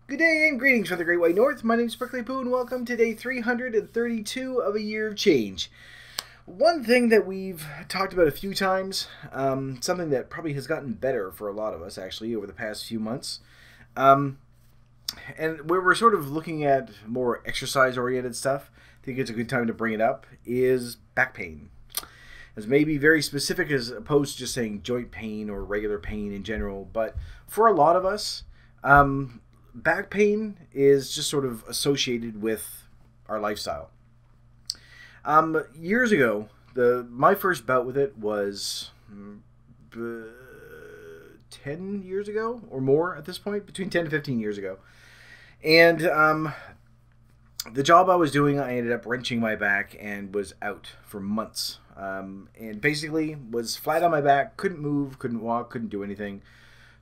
Good day and greetings from the Great White North. My name is Prickly Poo and welcome to day 332 of a year of change. One thing that we've talked about a few times, something that probably has gotten better for a lot of us actually over the past few months, and where we're sort of looking at more exercise-oriented stuff, I think it's a good time to bring it up, is back pain. As may be very specific as opposed to just saying joint pain or regular pain in general, but for a lot of us, back pain is just sort of associated with our lifestyle. Years ago, my first bout with it was 10 years ago or more at this point, between 10 to 15 years ago. And the job I was doing, I ended up wrenching my back and was out for months. And basically was flat on my back, couldn't move, couldn't walk, couldn't do anything.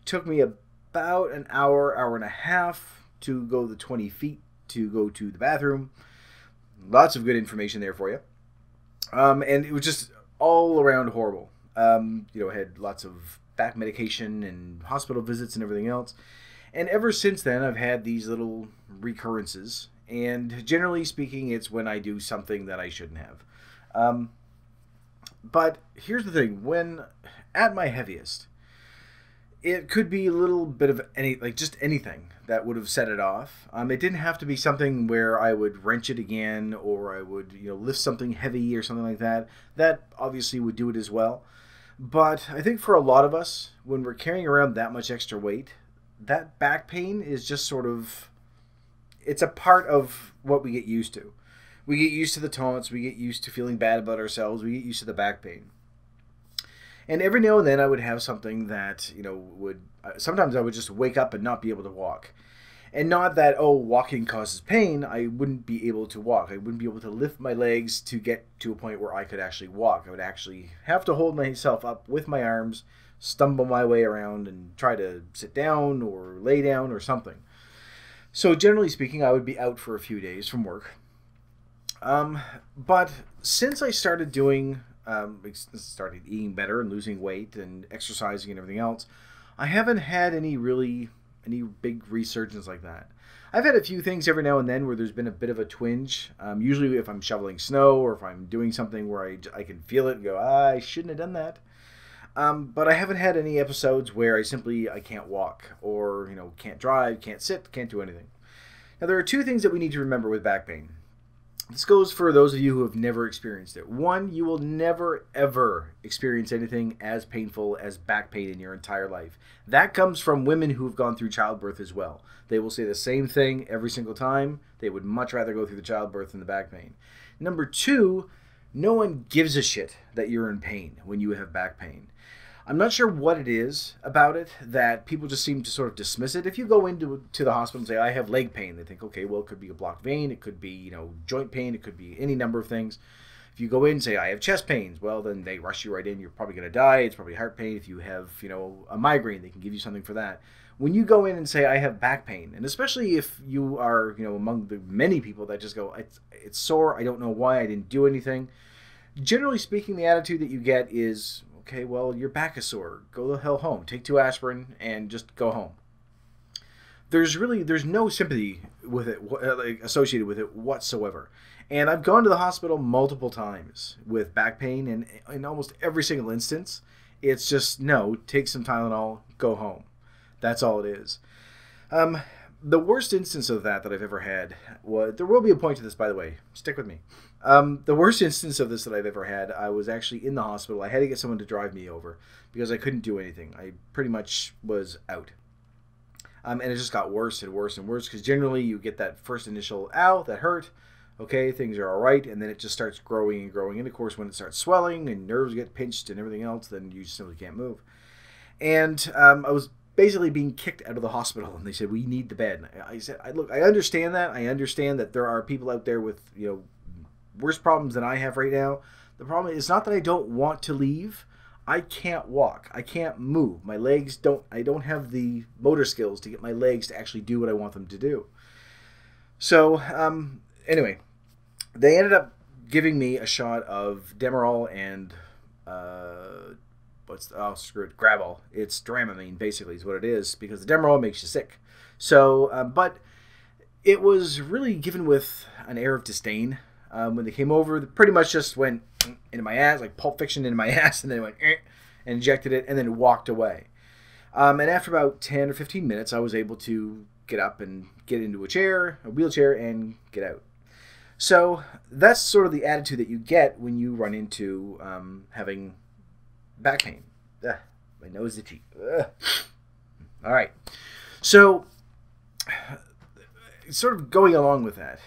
Took me about an hour, hour and a half to go the 20 feet to go to the bathroom. Lots of good information there for you. And it was just all around horrible. I had lots of back medication and hospital visits and everything else. And ever since then, I've had these little recurrences. And generally speaking, it's when I do something that I shouldn't have. But here's the thing. When at my heaviest, it could be a little bit of just anything that would have set it off. It didn't have to be something where I would wrench it again or I would, lift something heavy or something like that. That obviously would do it as well. But I think for a lot of us, when we're carrying around that much extra weight, that back pain is just sort of, it's a part of what we get used to. We get used to the taunts, we get used to feeling bad about ourselves, we get used to the back pain. And every now and then I would have something that, sometimes I would just wake up and not be able to walk. And not that, walking causes pain, I wouldn't be able to walk. I wouldn't be able to lift my legs to get to a point where I could actually walk. I would actually have to hold myself up with my arms, stumble my way around and try to sit down or lay down or something. So generally speaking, I would be out for a few days from work. But since I started started eating better and losing weight and exercising and everything else, I haven't had any big resurgence like that. I've had a few things every now and then where there's been a bit of a twinge. Usually if I'm shoveling snow or if I'm doing something where I can feel it and go, I shouldn't have done that. But I haven't had any episodes where I can't walk or, can't drive, can't sit, can't do anything. Now there are two things that we need to remember with back pain. This goes for those of you who have never experienced it. One, you will never, ever experience anything as painful as back pain in your entire life. That comes from women who have gone through childbirth as well. They will say the same thing every single time. They would much rather go through the childbirth than the back pain. Number two, no one gives a shit that you're in pain when you have back pain. I'm not sure what it is about it that people just seem to sort of dismiss it. If you go into the hospital and say, I have leg pain, they think, okay, well, it could be a blocked vein. It could be, joint pain. It could be any number of things. If you go in and say, I have chest pains, well, then they rush you right in. You're probably going to die. It's probably heart pain. If you have, a migraine, they can give you something for that. When you go in and say, I have back pain, and especially if you are, among the many people that just go, it's sore. I don't know why. I didn't do anything. Generally speaking, the attitude that you get is, okay, well, your back is sore. Go the hell home. Take 2 aspirin and just go home. There's no sympathy with it, associated with it whatsoever. And I've gone to the hospital multiple times with back pain, and in almost every single instance, it's just, no, take some Tylenol, go home. That's all it is. The worst instance of that I've ever had was, there will be a point to this, by the way. Stick with me. The worst instance of this that I've ever had, I was actually in the hospital. I had to get someone to drive me over because I couldn't do anything. I pretty much was out. And it just got worse and worse and worse because generally you get that first initial, ow, that hurt. Okay, things are all right. And then it just starts growing and growing. And of course, when it starts swelling and nerves get pinched and everything else, then you simply can't move. And I was basically being kicked out of the hospital, and they said, we need the bed. And I said, look, I understand that. I understand that there are people out there with, worse problems than I have right now. The problem is not that I don't want to leave. I can't walk. I can't move. My legs I don't have the motor skills to get my legs to actually do what I want them to do. So, anyway, they ended up giving me a shot of Demerol and screw it, Gravol. It's Dramamine, basically, is what it is, because the Demerol makes you sick. So, but it was really given with an air of disdain. When they came over, they pretty much just went into my ass, like Pulp Fiction into my ass, and then went and injected it, and then walked away. And after about 10 or 15 minutes, I was able to get up and get into a wheelchair, and get out. So that's sort of the attitude that you get when you run into having back pain. Ugh, my nose itchy. Ugh. All right. So sort of going along with that,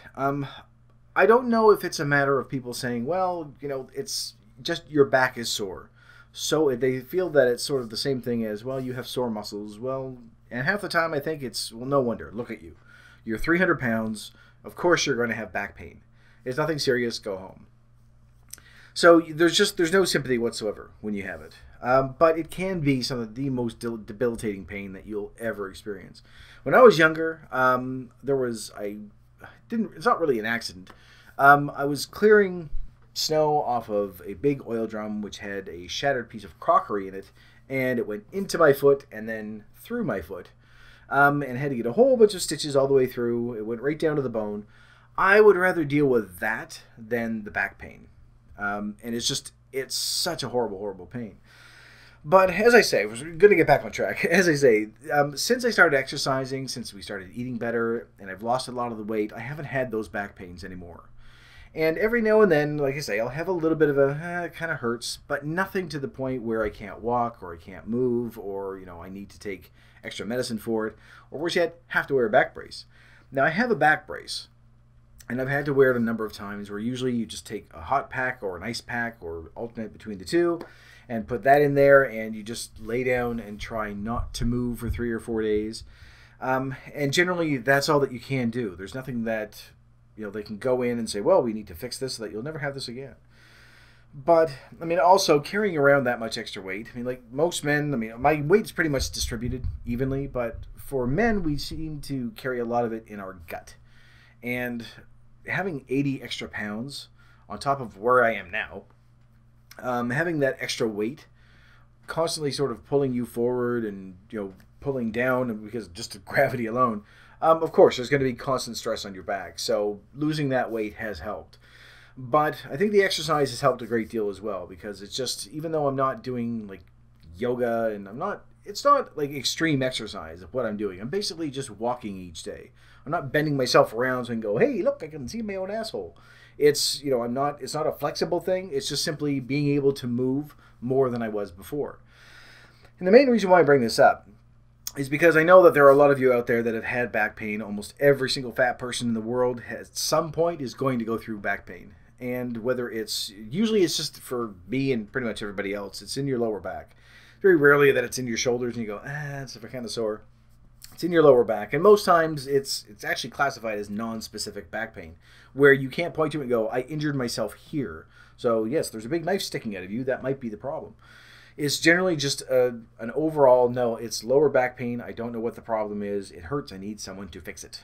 I don't know if it's a matter of people saying, well, it's just your back is sore. So they feel that it's sort of the same thing as, well, you have sore muscles. Well, and half the time I think it's, well, no wonder. Look at you. You're 300 pounds. Of course you're going to have back pain. It's nothing serious. Go home. So there's no sympathy whatsoever when you have it. But it can be some of the most debilitating pain that you'll ever experience. When I was younger, it's not really an accident. I was clearing snow off of a big oil drum which had a shattered piece of crockery in it, and it went into my foot and then through my foot, and had to get a whole bunch of stitches all the way through. It went right down to the bone. I would rather deal with that than the back pain, and it's such a horrible pain. But as I say, we're going to get back on track. As I say, since I started exercising, since we started eating better, and I've lost a lot of the weight, I haven't had those back pains anymore. And every now and then, like I say, I'll have a little bit of it kind of hurts, but nothing to the point where I can't walk or I can't move, or I need to take extra medicine for it, or worse yet, have to wear a back brace. Now I have a back brace, and I've had to wear it a number of times, where usually you just take a hot pack or an ice pack or alternate between the two, and put that in there, and you just lay down and try not to move for 3 or 4 days. And generally, that's all that you can do. There's nothing that they can go in and say, well, we need to fix this so that you'll never have this again. But, also carrying around that much extra weight, like most men, my weight's pretty much distributed evenly, but for men, we seem to carry a lot of it in our gut. And having 80 extra pounds on top of where I am now, having that extra weight constantly sort of pulling you forward and, pulling down because just of gravity alone, of course, there's going to be constant stress on your back. So losing that weight has helped. But I think the exercise has helped a great deal as well, because it's just, even though I'm not doing like yoga and it's not like extreme exercise of what I'm doing. I'm basically just walking each day. I'm not bending myself around and go, hey, look, I can see my own asshole. It's, it's not a flexible thing. It's just simply being able to move more than I was before. And the main reason why I bring this up is because I know that there are a lot of you out there that have had back pain. Almost every single fat person in the world at some point is going to go through back pain. And whether usually it's just for me and pretty much everybody else, it's in your lower back. Very rarely that it's in your shoulders and you go, it's kind of sore. It's in your lower back. And most times it's actually classified as non-specific back pain, where you can't point to it and go, I injured myself here. So yes, there's a big knife sticking out of you. That might be the problem. It's generally just an overall, no, it's lower back pain. I don't know what the problem is. It hurts. I need someone to fix it.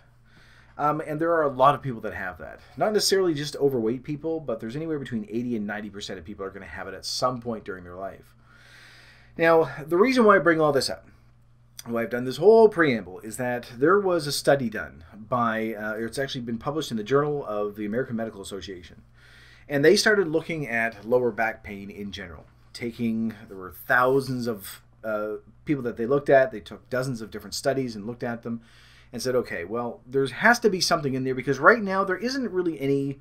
And there are a lot of people that have that. Not necessarily just overweight people, but there's anywhere between 80 and 90% of people are going to have it at some point during their life. Now, the reason why I bring all this up, why I've done this whole preamble, is that there was a study done by, it's actually been published in the Journal of the American Medical Association. And they started looking at lower back pain in general. There were thousands of people that they looked at. They took dozens of different studies and looked at them and said, okay, well, there has to be something in there, because right now there isn't really any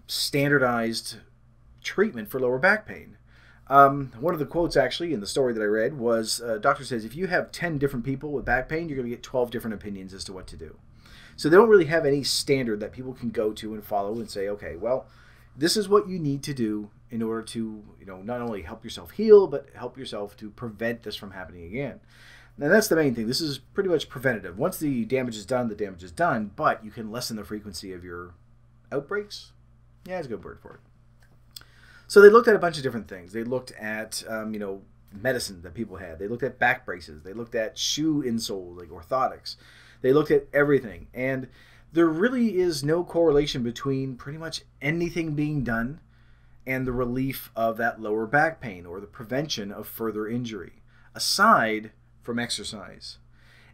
standardized treatment for lower back pain. One of the quotes actually in the story that I read was, doctor says, if you have 10 different people with back pain, you're going to get 12 different opinions as to what to do. So they don't really have any standard that people can go to and follow and say, okay, well, this is what you need to do in order to, not only help yourself heal, but help yourself to prevent this from happening again. And that's the main thing. This is pretty much preventative. Once the damage is done, the damage is done, but you can lessen the frequency of your outbreaks. Yeah, it's a good word for it. So they looked at a bunch of different things. They looked at, medicine that people had. They looked at back braces. They looked at shoe insoles, like orthotics. They looked at everything. And there really is no correlation between pretty much anything being done and the relief of that lower back pain or the prevention of further injury, aside from exercise.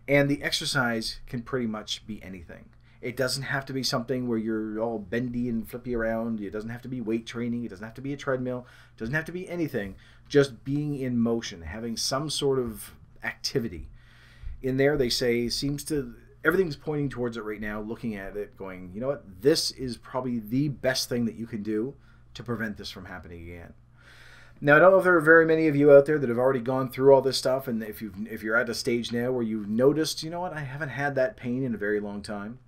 And the exercise can pretty much be anything. It doesn't have to be something where you're all bendy and flippy around. It doesn't have to be weight training. It doesn't have to be a treadmill. It doesn't have to be anything. Just being in motion, having some sort of activity. In there, they say, everything's pointing towards it right now, looking at it, going, you know what, this is probably the best thing that you can do to prevent this from happening again. Now, I don't know if there are very many of you out there that have already gone through all this stuff, and if you're at a stage now where you've noticed, you know what, I haven't had that pain in a very long time.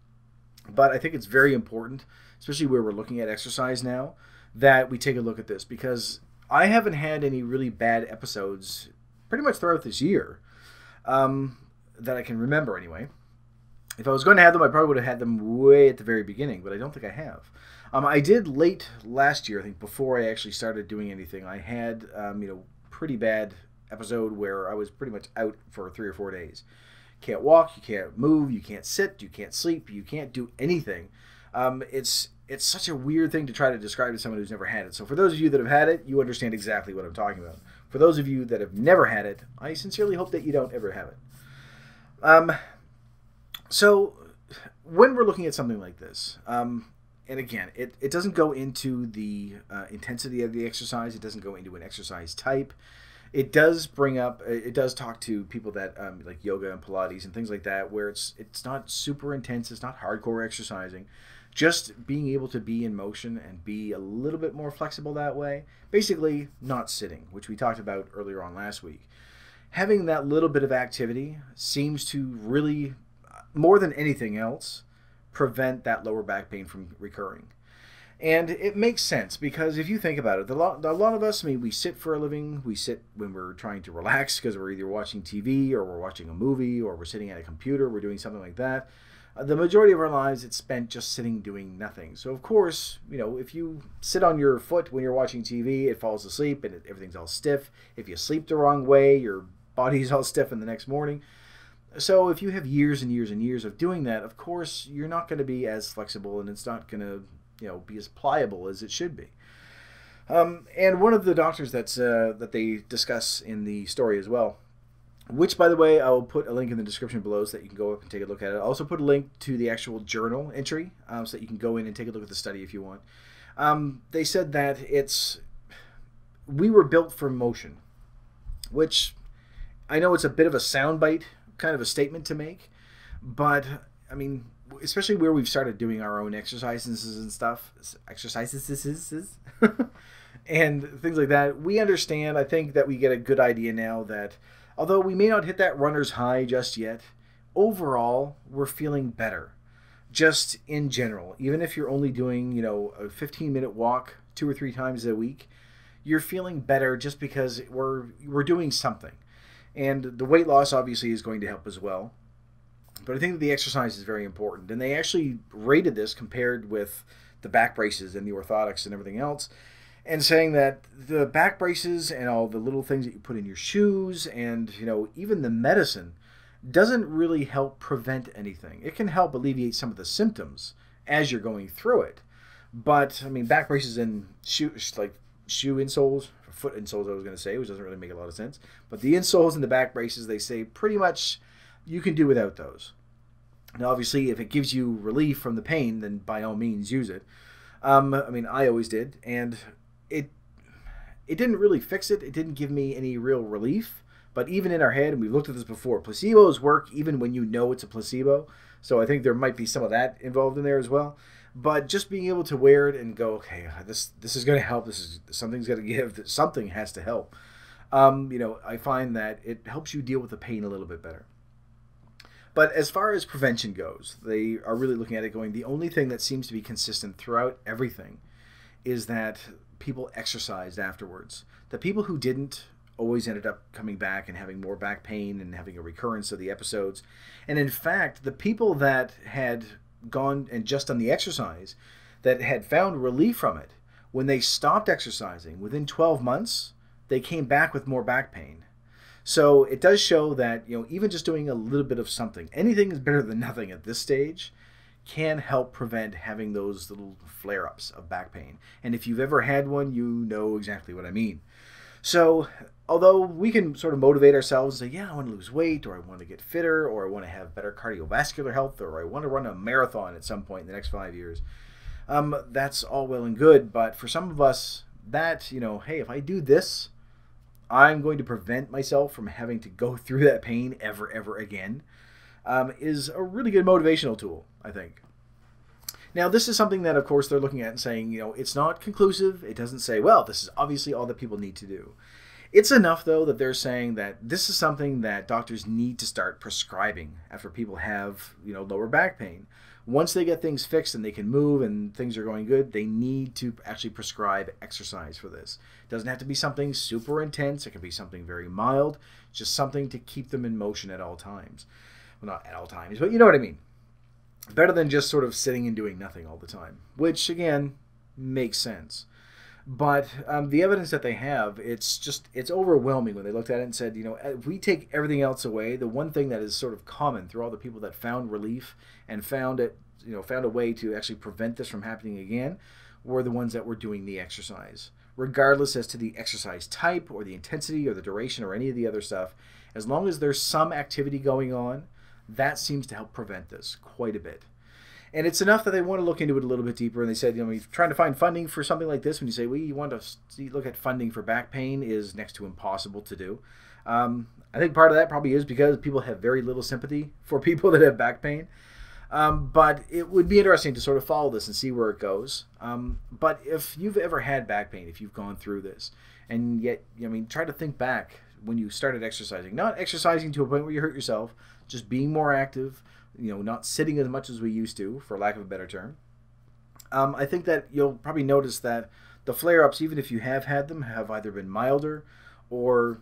But I think it's very important, especially where we're looking at exercise now, that we take a look at this, because I haven't had any really bad episodes pretty much throughout this year, that I can remember anyway. If I was going to have them, I probably would have had them way at the very beginning, but I don't think I have. I did late last year, I think, before I actually started doing anything. I had, pretty bad episode where I was pretty much out for 3 or 4 days. Can't walk, you can't move, you can't sit, you can't sleep, you can't do anything. It's such a weird thing to try to describe to someone who's never had it. So for those of you that have had it, you understand exactly what I'm talking about. For those of you that have never had it, I sincerely hope that you don't ever have it. So when we're looking at something like this, and again, it doesn't go into the intensity of the exercise. It doesn't go into an exercise type. It does talk to people that like yoga and Pilates and things like that, where it's not super intense. It's not hardcore exercising. Just being able to be in motion and be a little bit more flexible that way. Basically, not sitting, which we talked about earlier on last week. Having that little bit of activity seems to really, more than anything else, prevent that lower back pain from recurring. And it makes sense, because if you think about it, a lot of us, we sit for a living. We sit when we're trying to relax because we're either watching TV or we're watching a movie or we're sitting at a computer. We're doing something like that. The majority of our lives, it's spent just sitting doing nothing. So, of course, if you sit on your foot when you're watching TV, it falls asleep and everything's all stiff. If you sleep the wrong way, your body's all stiff in the next morning. So if you have years and years and years of doing that, of course, you're not going to be as flexible, and it's not going to be as pliable as it should be. And one of the doctors that they discuss in the story as well, which, by the way, I will put a link in the description below so that you can go up and take a look at it. I'll also put a link to the actual journal entry so that you can go in and take a look at the study if you want. They said that we were built for motion, which I know it's a bit of a soundbite kind of a statement to make, but especially where we've started doing our own exercises and stuff, and things like that, we understand. I think that we get a good idea now that although we may not hit that runner's high just yet, overall we're feeling better, just in general. Even if you're only doing a 15-minute walk 2 or 3 times a week, you're feeling better just because we're doing something. And the weight loss obviously is going to help as well. But I think that the exercise is very important. And they actually rated this compared with the back braces and the orthotics and everything else, and saying that the back braces and all the little things that you put in your shoes and even the medicine doesn't really help prevent anything. It can help alleviate some of the symptoms as you're going through it. But back braces and shoe insoles, foot insoles I was going to say, which doesn't really make a lot of sense, but the insoles and the back braces, they say pretty much you can do without those. Now obviously if it gives you relief from the pain, then by all means use it. I always did, and it didn't really fix it. It didn't give me any real relief. But even in our head, and we've looked at this before, placebos work even when you know it's a placebo. So I think there might be some of that involved in there as well. But just being able to wear it and go, okay, this is going to help. Something's going to give. Something has to help. I find that it helps you deal with the pain a little bit better. But as far as prevention goes, they are really looking at it going, the only thing that seems to be consistent throughout everything is that people exercised afterwards. The people who didn't always ended up coming back and having more back pain and having a recurrence of the episodes. And in fact, the people that had gone and just done the exercise, that had found relief from it, when they stopped exercising, within 12 months, they came back with more back pain. So it does show that, even just doing a little bit of something, anything is better than nothing at this stage, can help prevent having those little flare-ups of back pain. And if you've ever had one, you know exactly what I mean. So although we can sort of motivate ourselves and say, yeah, I want to lose weight, or I want to get fitter, or I want to have better cardiovascular health, or I want to run a marathon at some point in the next 5 years. That's all well and good, but for some of us, that, hey, if I do this, I'm going to prevent myself from having to go through that pain ever again, is a really good motivational tool, I think. Now, this is something that, of course, they're looking at and saying, it's not conclusive. It doesn't say, well, this is obviously all that people need to do. It's enough, though, that they're saying that this is something that doctors need to start prescribing after people have, lower back pain. Once they get things fixed and they can move and things are going good, they need to actually prescribe exercise for this. It doesn't have to be something super intense. It can be something very mild, just something to keep them in motion at all times. Well, not at all times, but you know what I mean. Better than just sort of sitting and doing nothing all the time, which, again, makes sense. But the evidence that they have, it's overwhelming when they looked at it and said, if we take everything else away, the one thing that is sort of common through all the people that found relief and found a way to actually prevent this from happening again, were the ones that were doing the exercise. Regardless as to the exercise type or the intensity or the duration or any of the other stuff, as long as there's some activity going on, that seems to help prevent this quite a bit. And it's enough that they want to look into it a little bit deeper. And they said, trying to find funding for something like this, when you say, well, you want to look at funding for back pain, is next to impossible to do. I think part of that probably is because people have very little sympathy for people that have back pain. But it would be interesting to sort of follow this and see where it goes. But if you've ever had back pain, if you've gone through this, and yet, try to think back when you started exercising. Not exercising to a point where you hurt yourself, just being more active, not sitting as much as we used to, for lack of a better term. I think that you'll probably notice that the flare-ups, even if you have had them, have either been milder or,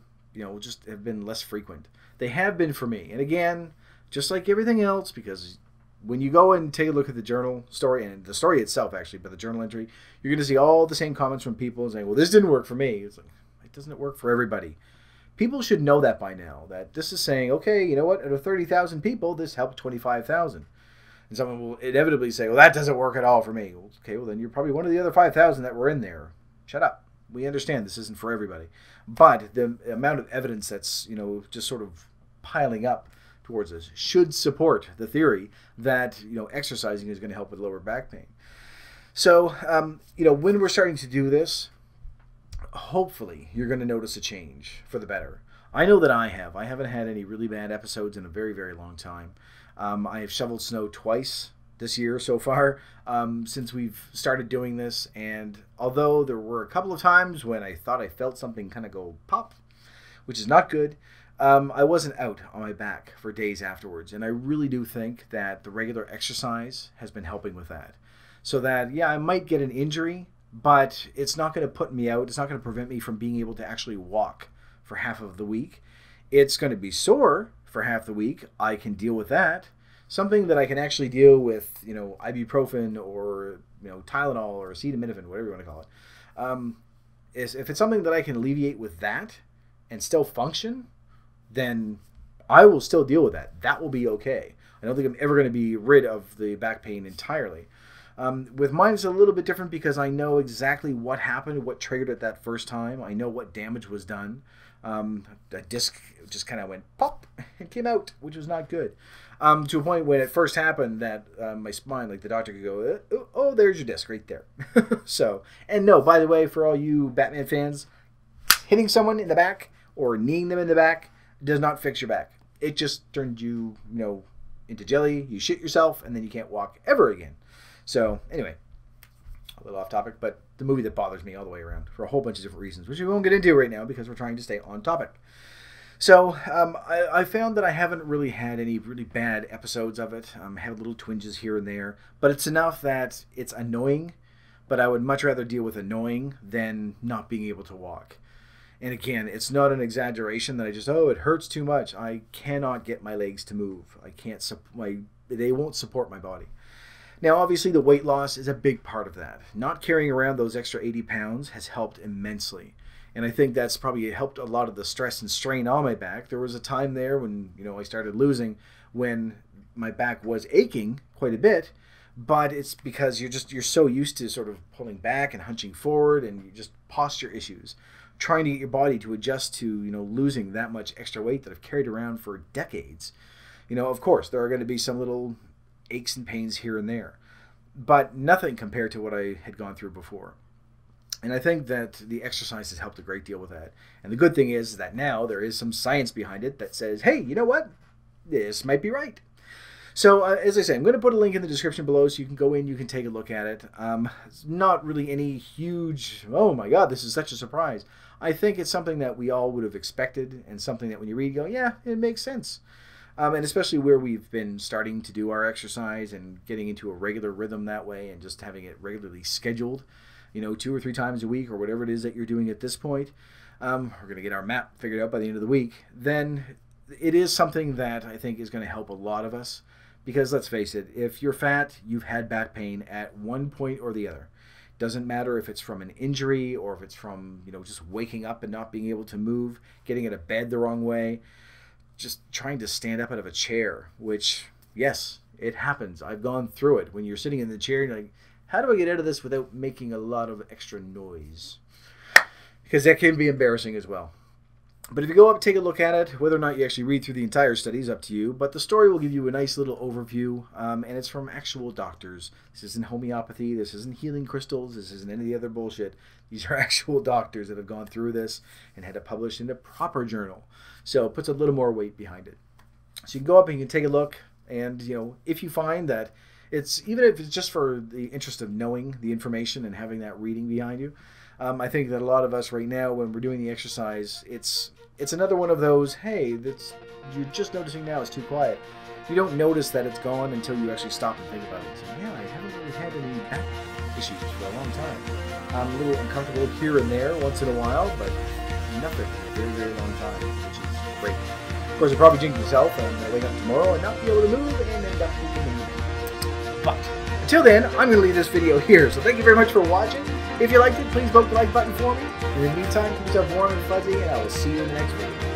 just have been less frequent. They have been for me. And again, just like everything else, because when you go and take a look at the journal story, and the story itself actually, but the journal entry, you're going to see all the same comments from people saying, well, this didn't work for me. It's like, it doesn't work for everybody. People should know that by now, that this is saying, okay, you know what, out of 30,000 people, this helped 25,000. And someone will inevitably say, well, that doesn't work at all for me. Okay, well, then you're probably one of the other 5,000 that were in there. Shut up. We understand this isn't for everybody. But the amount of evidence that's, just sort of piling up towards us should support the theory that, exercising is going to help with lower back pain. So, when we're starting to do this, hopefully you're going to notice a change for the better. I know that I have. I haven't had any really bad episodes in a very, very long time. I have shoveled snow twice this year so far since we've started doing this, and although there were a couple of times when I thought I felt something kind of go pop, which is not good, I wasn't out on my back for days afterwards, and I really do think that the regular exercise has been helping with that. So that, yeah, I might get an injury, but it's not going to put me out. It's not going to prevent me from being able to actually walk for half of the week. It's going to be sore for half the week. I can deal with that. Something that I can actually deal with, ibuprofen or, Tylenol or acetaminophen, whatever you want to call it, is if it's something that I can alleviate with that and still function, then I will still deal with that. That will be okay. I don't think I'm ever going to be rid of the back pain entirely. With mine, it's a little bit different because I know exactly what happened, what triggered it that first time. I know what damage was done. The disc just kind of went pop and came out, which was not good. To a point when it first happened that my spine, like the doctor could go, oh, there's your disc right there. So, and no, by the way, for all you Batman fans, hitting someone in the back or kneeing them in the back does not fix your back. It just turns you, into jelly. You shit yourself, and then you can't walk ever again. So, anyway, a little off topic, but the movie that bothers me all the way around for a whole bunch of different reasons, which we won't get into right now because we're trying to stay on topic. So, I found that I haven't really had any really bad episodes of it. I have little twinges here and there, but it's enough that it's annoying, but I would much rather deal with annoying than not being able to walk. And again, it's not an exaggeration that I just, it hurts too much. I cannot get my legs to move. I can't, they won't support my body. Now, obviously, the weight loss is a big part of that. Not carrying around those extra 80 pounds has helped immensely. And I think that's probably helped a lot of the stress and strain on my back. There was a time there when, I started losing, when my back was aching quite a bit, but it's because you're so used to sort of pulling back and hunching forward and you just posture issues. trying to get your body to adjust to, losing that much extra weight that I've carried around for decades. Of course, there are going to be some little aches and pains here and there, but nothing compared to what I had gone through before. And I think that the exercise has helped a great deal with that. And the good thing is that now there is some science behind it that says, hey, you know what? This might be right. So, as I say, I'm going to put a link in the description below so you can go in, you can take a look at it. It's not really any huge, oh my God, this is such a surprise. I think it's something that we all would have expected, and something that when you read, you go, yeah, it makes sense. And especially where we've been starting to do our exercise and getting into a regular rhythm that way and just having it regularly scheduled, 2 or 3 times a week or whatever it is that you're doing at this point. We're going to get our map figured out by the end of the week. Then it is something that I think is going to help a lot of us. Because let's face it, if you're fat, you've had back pain at one point or the other. Doesn't matter if it's from an injury or if it's from, just waking up and not being able to move, getting out of bed the wrong way, just trying to stand up out of a chair, which, yes, it happens. I've gone through it. When you're sitting in the chair, you're like, how do I get out of this without making a lot of extra noise? Because that can be embarrassing as well. But if you go up and take a look at it, whether or not you actually read through the entire study is up to you. But the story will give you a nice little overview, and it's from actual doctors. This isn't homeopathy. This isn't healing crystals. This isn't any of the other bullshit. These are actual doctors that have gone through this and had it published in a proper journal. So it puts a little more weight behind it. So you can go up and you can take a look, and if you find that even if it's just for the interest of knowing the information and having that reading behind you, I think that a lot of us right now, when we're doing the exercise, it's another one of those, hey, you're just noticing now it's too quiet. You don't notice that it's gone until you actually stop and think about it. So, yeah, I haven't really had any back issues for a long time. I'm a little uncomfortable here and there once in a while, but nothing for a very, very long time, which is great. Of course, I'll probably jinx myself and wake up tomorrow and not be able to move and end up moving. But until then, I'm going to leave this video here. So thank you very much for watching. If you liked it, please vote the like button for me. In the meantime, keep yourself warm and fuzzy, and I will see you in the next video.